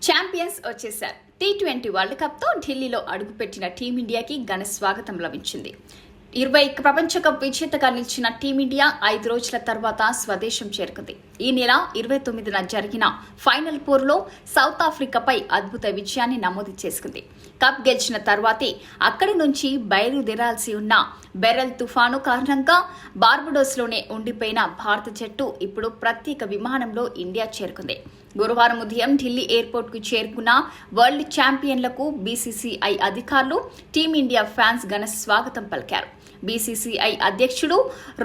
Champions వచ్చేశారు. T20 world cup తో ఢిల్లీలో అడుగుపెట్టిన టీమిండియాకి ఘన స్వాగతం లభించింది. 21 ప్రపంచ కప్ విజేతగా నిలిచిన టీమిండియా 5 రోజుల తర్వాత స్వదేశం చేరుకుంది. ఈ నెల 29న జరిగిన ఫైనల్ పోరులో సౌత్ ఆఫ్రికాపై అద్భుత విజయాన్ని నమోదు చేసుకుంది. కప్ గెలిచిన తర్వాతే అక్కడి నుంచి బయలుదేరాల్సి ఉన్న బెరెల్ తుఫాను కారణంగా బార్బడోస్లోనే ఉండిపోయిన భారత జట్టు ఇప్పుడు ప్రత్యేక విమానంలో ఇండియా చేరుకుంది. గురువారం ఉదయం ఢిల్లీ ఎయిర్పోర్ట్ కు చేరుకున్న వరల్డ్ ఛాంపియన్లకు బీసీసీఐ అధికారులు టీమిండియా ఫ్యాన్స్ ఘన స్వాగతం పలికారు. బీసీసీఐ అధ్యక్షుడు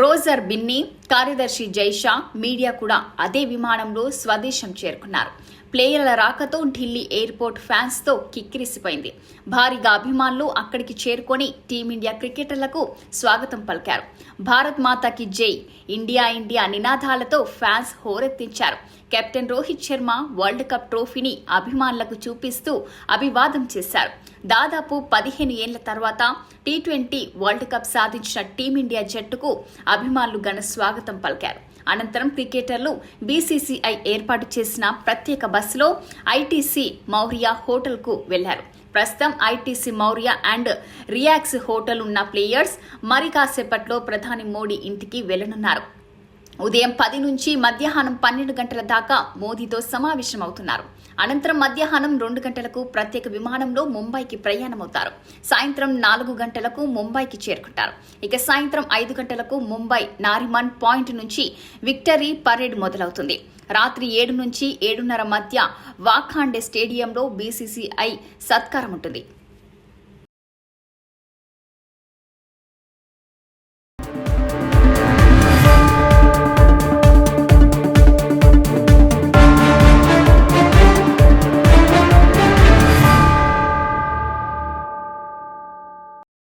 రోజర్ బిన్నీ, కార్యదర్శి జైషా, మీడియా కూడా అదే విమానంలో స్వదేశం చేరుకున్నారు. ప్లేయర్ల రాకతో ఢిల్లీ ఎయిర్పోర్ట్ ఫ్యాన్స్ తో కిక్కిరిసిపోయింది. భారీగా అభిమానులు అక్కడికి చేరుకొని టీమిండియా క్రికెటర్లకు స్వాగతం పలికారు. భారత్ మాతాకి జై, ఇండియా ఇండియా నినాదాలతో ఫ్యాన్స్ హోరెత్తించారు. Captain Rohit Sharma world cup ట్రోఫీని అభిమానులకు చూపిస్తూ అభివాదం చేశారు. దాదాపు 15 ఏళ్ల తర్వాత T20 వరల్డ్ కప్ సాధించిన టీమిండియా జట్టుకు అభిమానులు ఘన స్వాగతం పలికారు. అనంతరం క్రికెటర్లు బీసీసీఐ ఏర్పాటు చేసిన ప్రత్యేక బస్సులో ఐటీసీ మౌర్య హోటల్కు వెళ్లారు. ప్రస్తుతం ఐటీసీ మౌర్య అండ్ రియాక్స్ హోటల్ ఉన్న ప్లేయర్స్ మరి కాసేపట్లో ప్రధాని మోడీ ఇంటికి వెళ్లనున్నారు. ఉదయం 10 నుంచి మధ్యాహ్నం 12 గంటల దాకా మోదీతో సమావేశమవుతున్నారు. అనంతరం మధ్యాహ్నం 2 గంటలకు ప్రత్యేక విమానంలో ముంబైకి ప్రయాణమవుతారు. సాయంత్రం 4 గంటలకు ముంబైకి చేరుకుంటారు. ఇక సాయంత్రం 5 గంటలకు ముంబై నారిమన్ పాయింట్ నుంచి విక్టరీ పరేడ్ మొదలవుతుంది. రాత్రి 7 నుంచి 7:30 మధ్య వాఖాండే స్టేడియంలో బీసీసీఐ సత్కారం ఉంటుంది.